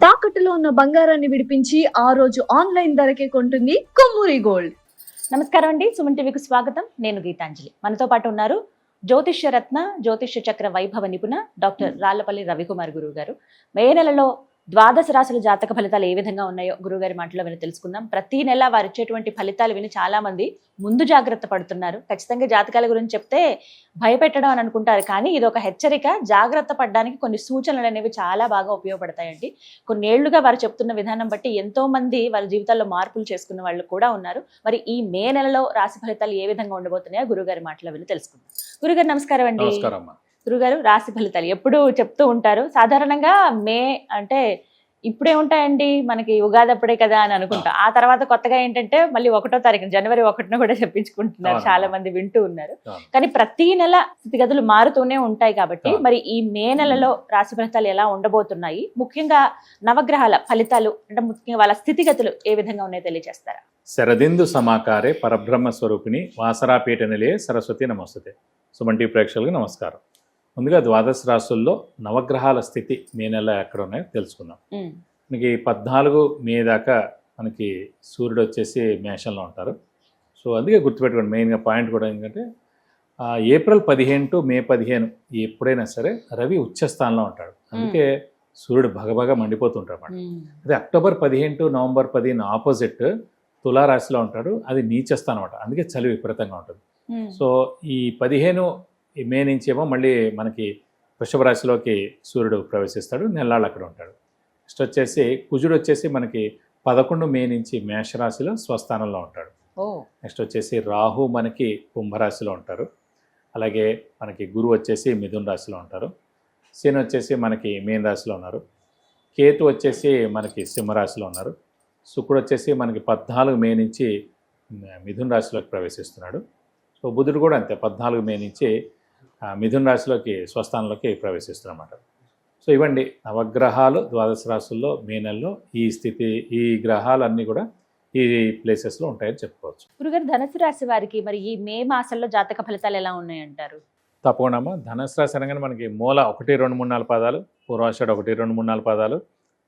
తాకట్టులో ఉన్న బంగారాన్ని విడిపించి ఆ రోజు ఆన్లైన్ ధరకే కొంటుంది కొమ్మూరి గోల్డ్. నమస్కారం అండి, సుమన్ టీవీకి స్వాగతం. నేను గీతాంజలి. మనతో పాటు ఉన్నారు జ్యోతిష్య రత్న, జ్యోతిష్య చక్ర వైభవ నిపుణ డాక్టర్ రాళ్లపల్లి రవికుమార్ గురువు గారు. మే నెలలో ద్వాదశ రాశుల జాతక ఫలితాలు ఏ విధంగా ఉన్నాయో గురువుగారి మాటలో విని తెలుసుకుందాం. ప్రతి నెల వారు ఇచ్చేటువంటి ఫలితాలు విని చాలా మంది ముందు జాగ్రత్త పడుతున్నారు. ఖచ్చితంగా జాతకాల గురించి చెప్తే భయపెట్టడం అని అనుకుంటారు, కానీ ఇది ఒక హెచ్చరిక. జాగ్రత్త పడడానికి కొన్ని సూచనలు అనేవి చాలా బాగా ఉపయోగపడతాయండి. కొన్నేళ్లుగా వారు చెప్తున్న విధానం బట్టి ఎంతో మంది వాళ్ళ జీవితాల్లో మార్పులు చేసుకున్న వాళ్ళు కూడా ఉన్నారు. మరి ఈ మే నెలలో రాశి ఫలితాలు ఏ విధంగా ఉండబోతున్నాయో గురుగారి మాటలో విని తెలుసుకుందాం. గురుగారు నమస్కారం అండి. గురుగారు, రాశి ఫలితాలు ఎప్పుడు చెప్తూ ఉంటారు. సాధారణంగా మే అంటే ఇప్పుడే ఉంటాయండి, మనకి ఉగాది అప్పుడే కదా అని అనుకుంటాం. ఆ తర్వాత కొత్తగా ఏంటంటే మళ్ళీ 1వ తారీఖు జనవరి 1న కూడా చెప్పించుకుంటున్నారు, చాలా మంది వింటూ ఉన్నారు. కానీ ప్రతి నెల స్థితిగతులు మారుతూనే ఉంటాయి కాబట్టి మరి ఈ మే నెలలో రాశి ఫలితాలు ఎలా ఉండబోతున్నాయి, ముఖ్యంగా నవగ్రహాల ఫలితాలు అంటే ముఖ్యంగా వాళ్ళ స్థితిగతులు ఏ విధంగా ఉన్నాయో తెలియజేస్తారా? శరదిందు సమాకారే పరబ్రహ్మ స్వరూపిణి వాసరాపీఠ నిలయే సరస్వతి నమస్తే. సుమన్ టీవీ ప్రేక్షకులకు నమస్కారం. ముందుగా ద్వాదశ రాశుల్లో నవగ్రహాల స్థితి మే నెల ఎక్కడ ఉన్నాయో తెలుసుకుందాం. మనకి 14 మే దాకా మనకి సూర్యుడు వచ్చేసి మేషంలో ఉంటారు. సో అందుకే గుర్తుపెట్టుకోండి, మెయిన్గా పాయింట్ కూడా ఏంటంటే ఏప్రిల్ 15 టు మే 15 ఎప్పుడైనా సరే రవి ఉచ్చస్థానంలో ఉంటాడు. అందుకే సూర్యుడు భగభగ మండిపోతుంటాడు అన్నమాట. అదే అక్టోబర్ 15 టు నవంబర్ 15 ఆపోజిట్ తులారాశిలో ఉంటాడు, అది నీచస్థానం అనమాట. అందుకే చలి విపరీతంగా ఉంటుంది. సో ఈ 15 మే నుంచి ఏమో మళ్ళీ మనకి వృషభ రాశిలోకి సూర్యుడు ప్రవేశిస్తాడు, నెల్లాళ్ళు అక్కడ ఉంటాడు. నెక్స్ట్ వచ్చేసి కుజుడు వచ్చేసి మనకి 11 మే నుంచి మేషరాశిలో స్వస్థానంలో ఉంటాడు. నెక్స్ట్ వచ్చేసి రాహు మనకి కుంభరాశిలో ఉంటారు. అలాగే మనకి గురువు వచ్చేసి మిథున రాశిలో ఉంటారు. శని వచ్చేసి మనకి మీన రాశిలో ఉన్నారు. కేతు వచ్చేసి మనకి సింహరాశిలో ఉన్నారు. శుక్రుడు వచ్చేసి మనకి 14 మే నుంచి మిథున రాశిలోకి ప్రవేశిస్తున్నాడు. సో బుధుడు కూడా అంతే, 14 మే నుంచి మిథున రాశిలోకి స్వస్థానంలోకి ప్రవేశిస్తున్నమాట. సో ఇవ్వండి నవగ్రహాలు ద్వాదశ రాశుల్లో మే నెలలో ఈ స్థితి, ఈ గ్రహాలన్నీ కూడా ఈ ప్లేసెస్లో ఉంటాయని చెప్పుకోవచ్చు. గురుగారు, ధనుసు రాశి వారికి మరి ఈ మే మాసంలో జాతక ఫలితాలు ఎలా ఉన్నాయంటారు? తప్పకుండా ధనుసు రాశి అనగానే మనకి మూల 1, 2, 3, 4 పాదాలు, పూర్వాషాఢ 1, 2, 3, 4 పాదాలు,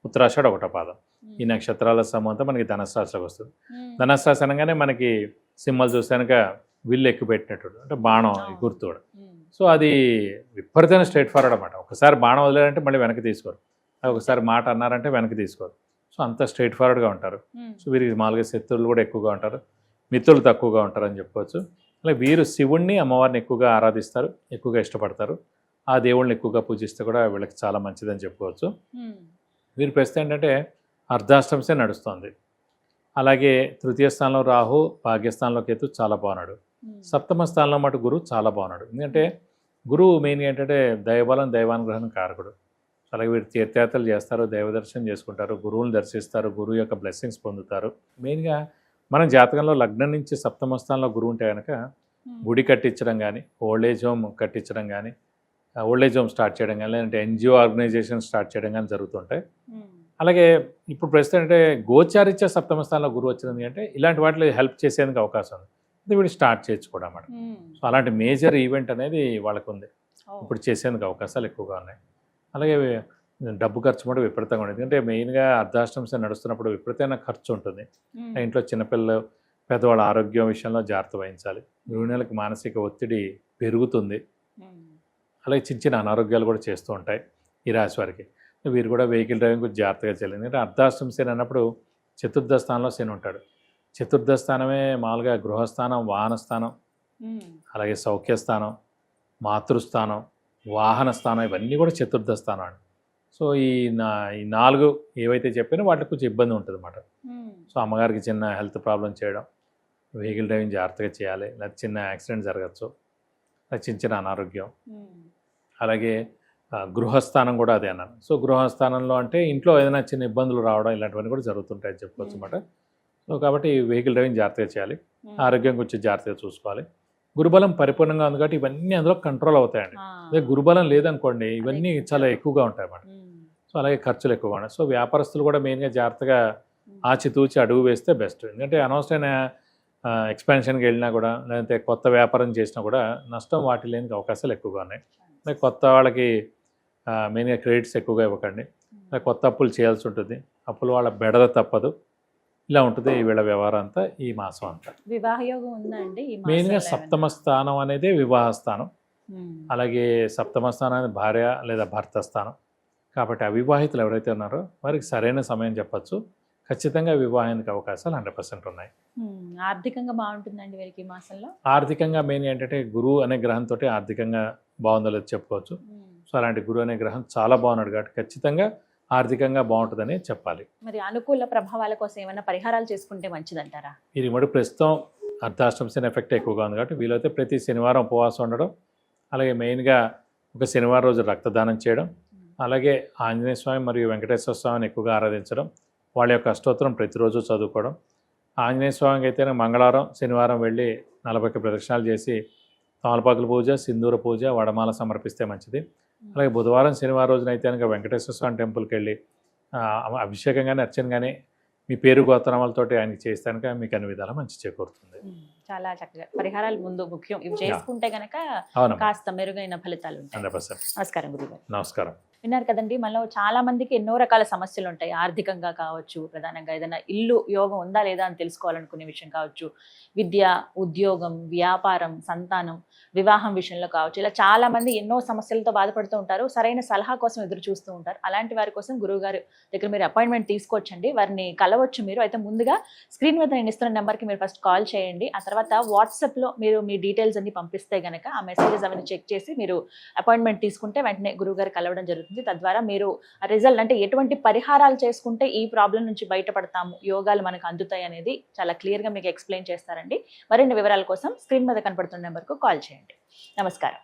ఉత్తరాషాఢ 1 పాదం. ఈ నక్షత్రాల సమూహంతో మనకి ధనుసు రాశిలోకి వస్తుంది. ధనుసు రాశి అనగానే మనకి సింహలు చూసాక విల్లు ఎక్కువ పెట్టినట్టు అంటే బాణం గుర్తు కూడా. సో అది విపరీతమైన స్ట్రైట్ ఫార్వర్డ్ అన్నమాట. ఒకసారి బాణం వదిలేరంటే మళ్ళీ వెనక్కి తీసుకోరు, ఒకసారి మాట అన్నారంటే వెనక్కి తీసుకోరు. సో అంత స్ట్రైట్ ఫార్వర్డ్గా ఉంటారు. సో వీరికి మామూలుగా శత్రువులు కూడా ఎక్కువగా ఉంటారు, మిత్రులు తక్కువగా ఉంటారు అని చెప్పవచ్చు. అలాగే వీరు శివుణ్ణి అమ్మవారిని ఎక్కువగా ఆరాధిస్తారు, ఎక్కువగా ఇష్టపడతారు. ఆ దేవుళ్ళని ఎక్కువగా పూజిస్తే కూడా వీళ్ళకి చాలా మంచిదని చెప్పుకోవచ్చు. వీరి ప్రస్తుతం ఏంటంటే అర్ధాష్టంసే నడుస్తుంది. అలాగే తృతీయ స్థానంలో రాహు, భాగ్యస్థానంలో కేతు చాలా బాగున్నాడు. సప్తమ స్థానంలో మటు గురువు చాలా బాగున్నాడు. ఎందుకంటే గురువు మెయిన్గా ఏంటంటే దైవబలం, దైవానుగ్రహం కారకుడు. అలాగే వీరు తీర్థయాత్రలు చేస్తారు, దైవ దర్శనం చేసుకుంటారు, గురువుని దర్శిస్తారు, గురువు యొక్క బ్లెస్సింగ్స్ పొందుతారు. మెయిన్గా మనం జాతకంలో లగ్నం నుంచి సప్తమ స్థానంలో గురువు ఉంటే కనుక గుడి కట్టించడం కానీ, ఓల్డేజ్ హోమ్ కట్టించడం కానీ, ఓల్డేజ్ హోమ్ స్టార్ట్ చేయడం కానీ, లేదంటే ఎన్జిఓ ఆర్గనైజేషన్ స్టార్ట్ చేయడం కానీ జరుగుతుంటాయి. అలాగే ఇప్పుడు ప్రస్తుతం అంటే గోచారిత్య సప్తమ స్థానంలో గురువు వచ్చింది అంటే ఇలాంటి వాటిలో హెల్ప్ చేసేందుకు అవకాశం ఉంది. అది వీడు స్టార్ట్ చేయొచ్చు కూడా అన్నమాట. సో అలాంటి మేజర్ ఈవెంట్ అనేది వాళ్ళకు ఉంది, ఇప్పుడు చేసేందుకు అవకాశాలు ఎక్కువగా ఉన్నాయి. అలాగే డబ్బు ఖర్చు కూడా విపరీతంగా ఉంటుంది. ఎందుకంటే మెయిన్గా అర్ధాష్టంశ నడుస్తున్నప్పుడు విపరీతమైన ఖర్చు ఉంటుంది. ఇంట్లో చిన్నపిల్లలు, పెద్దవాళ్ళ ఆరోగ్యం విషయంలో జాగ్రత్త వహించాలి. గృహిణులకు మానసిక ఒత్తిడి పెరుగుతుంది. అలాగే చిన్న చిన్న అనారోగ్యాలు కూడా చేస్తూ ఉంటాయి ఈ రాశి వారికి. వీరు కూడా వెహికల్ డ్రైవింగ్ కొంచెం జాగ్రత్తగా చేయాలి. ఎందుకంటే అర్ధాష్టం శని అన్నప్పుడు చతుర్థ స్థానంలో శని ఉంటాడు. చతుర్థ స్థానమే మామూలుగా గృహస్థానం, వాహన స్థానం, అలాగే సౌఖ్యస్థానం, మాతృస్థానం, వాహన స్థానం, ఇవన్నీ కూడా చతుర్థ స్థానం అండి. సో ఈ 4 ఏవైతే చెప్పానో వాటికి కొంచెం ఇబ్బంది ఉంటుంది అన్నమాట. సో అమ్మగారికి చిన్న హెల్త్ ప్రాబ్లం చేయడం, వెహికల్ డ్రైవింగ్ జాగ్రత్తగా చేయాలి, లేదా చిన్న యాక్సిడెంట్ జరగచ్చు, చిన్న చిన్న అనారోగ్యం. అలాగే గృహస్థానం కూడా అదే అన్నాను. సో గృహస్థానంలో అంటే ఇంట్లో ఏదైనా చిన్న ఇబ్బందులు రావడం ఇలాంటివన్నీ కూడా జరుగుతుంటాయని చెప్పుకోవచ్చు అన్నమాట. సో కాబట్టి వెహికల్ డ్రైవింగ్ జాగ్రత్తగా చేయాలి, ఆరోగ్యం కొంచెం జాగ్రత్తగా చూసుకోవాలి. గురుబలం పరిపూర్ణంగా ఉంది కాబట్టి ఇవన్నీ అందులో కంట్రోల్ అవుతాయండి. అదే గురుబలం లేదనుకోండి ఇవన్నీ చాలా ఎక్కువగా ఉంటాయి అన్నమాట. సో అలాగే ఖర్చులు ఎక్కువగా ఉన్నాయి. సో వ్యాపారస్తులు కూడా మెయిన్గా జాగ్రత్తగా ఆచితూచి అడుగు వేస్తే బెస్ట్. ఎందుకంటే అనవసరమైన ఎక్స్పాన్షన్కి వెళ్ళినా కూడా, లేదంటే కొత్త వ్యాపారం చేసినా కూడా నష్టం వాటి లేని అవకాశాలు ఎక్కువగా ఉన్నాయి. కొత్త వాళ్ళకి మెయిన్గా క్రెడిట్స్ ఎక్కువగా ఇవ్వకండి. కొత్త అప్పులు చేయాల్సి ఉంటుంది, అప్పులు వాళ్ళ బెడద తప్పదు. ఇలా ఉంటుంది ఈ వీళ్ళ వ్యవహారం అంతా ఈ మాసం అంతా. వివాహ యోగం ఉందా అండి ఈ మెయిన్గా మాసంలో సప్తమ ఏమైనా? స్థానం అనేది వివాహ స్థానం, ఉమ్. అలాగే సప్తమ స్థానం అనేది భార్య లేదా భర్త స్థానం. కాబట్టి అవివాహితులు ఎవరైతే ఉన్నారో వారికి సరైన సమయం చెప్పచ్చు. ఖచ్చితంగా వివాహానికి అవకాశాలు 100% ఉన్నాయి. ఆర్థికంగా బాగుంటుందండి వీరికి ఈ మాసంలో. ఆర్థికంగా మెయిన్ ఏంటంటే గురువు అనే గ్రహంతో ఆర్థికంగా బాగుందో లేదో చెప్పుకోవచ్చు. సో అలాంటి గురువు అనే గ్రహం చాలా బాగున్నాడు కాబట్టి ఖచ్చితంగా ఆర్థికంగా బాగుంటుందని చెప్పాలి. మరి అనుకూల ప్రభావాల కోసం ఏమైనా పరిహారాలు చేసుకుంటే మంచిదంటారా? ఇది మరి ప్రస్తుతం అర్ధాష్టమ శని ఎఫెక్ట్ ఎక్కువగా ఉంది కాబట్టి వీలైతే ప్రతి శనివారం ఉపవాసం ఉండడం, అలాగే మెయిన్గా ఒక శనివారం రోజు రక్తదానం చేయడం, అలాగే ఆంజనేయ స్వామి మరియు వెంకటేశ్వర స్వామిని ఎక్కువగా ఆరాధించడం, వాళ్ళ యొక్క అష్టోత్తరం ప్రతిరోజు చదువుకోవడం. ఆంజనేయ స్వామికి అయితే మంగళవారం శనివారం వెళ్ళి 40 ప్రదక్షిణాలు చేసి తమలపాకుల పూజ, సింధూర పూజ, వడమాల సమర్పిస్తే మంచిది. అలాగే బుధవారం శనివారం రోజున అయితే కనుక వెంకటేశ్వర స్వామి టెంపుల్కి వెళ్ళి అభిషేకం కానీ అర్చన కానీ మీ పేరు గోత్రనామాలతోటి ఆయనకి చేస్తే కనుక మీకు అన్ని విధాలా మంచి చేకూరుతుంది. చాలా చక్కగా పరిహారాలు ముందు ముఖ్యం, ఇవి చేసుకుంటే గనక అవును, కాస్త మెరుగైన ఫలితాలు ఉంటాయి. 100%. నమస్కారం గురుగారు. నమస్కారం. విన్నారు కదండి, మనలో చాలా మందికి ఎన్నో రకాల సమస్యలు ఉంటాయి. ఆర్థికంగా కావచ్చు, ప్రధానంగా ఏదైనా ఇల్లు యోగం ఉందా లేదా అని తెలుసుకోవాలనుకునే విషయం కావచ్చు, విద్య, ఉద్యోగం, వ్యాపారం, సంతానం, వివాహం విషయంలో కావచ్చు, ఇలా చాలా మంది ఎన్నో సమస్యలతో బాధపడుతూ ఉంటారు. సరైన సలహా కోసం ఎదురు చూస్తూ ఉంటారు. అలాంటి వారి కోసం గురువుగారు దగ్గర మీరు అపాయింట్మెంట్ తీసుకోవచ్చండి, వారిని కలవచ్చు మీరు. అయితే ముందుగా స్క్రీన్ మీద నేను ఇస్తున్న నెంబర్కి మీరు ఫస్ట్ కాల్ చేయండి. ఆ తర్వాత వాట్సాప్లో మీరు మీ డీటెయిల్స్ అన్ని పంపిస్తే కనుక ఆ మెసేజెస్ అవన్నీ చెక్ చేసి మీరు అపాయింట్మెంట్ తీసుకుంటే వెంటనే గురువుగారు కలవడం జరుగుతుంది. తద్వారా మీరు రిజల్ట్ అంటే ఎటువంటి పరిహారాలు చేసుకుంటే ఈ ప్రాబ్లం నుంచి బయటపడతాము, యోగాలు మనకు అందుతాయి అనేది చాలా క్లియర్గా మీకు ఎక్స్ప్లెయిన్ చేస్తారండి. మరిన్ని వివరాల కోసం స్క్రీన్ మీద కనపడుతున్న నెంబర్కు కాల్ చేయండి. నమస్కారం.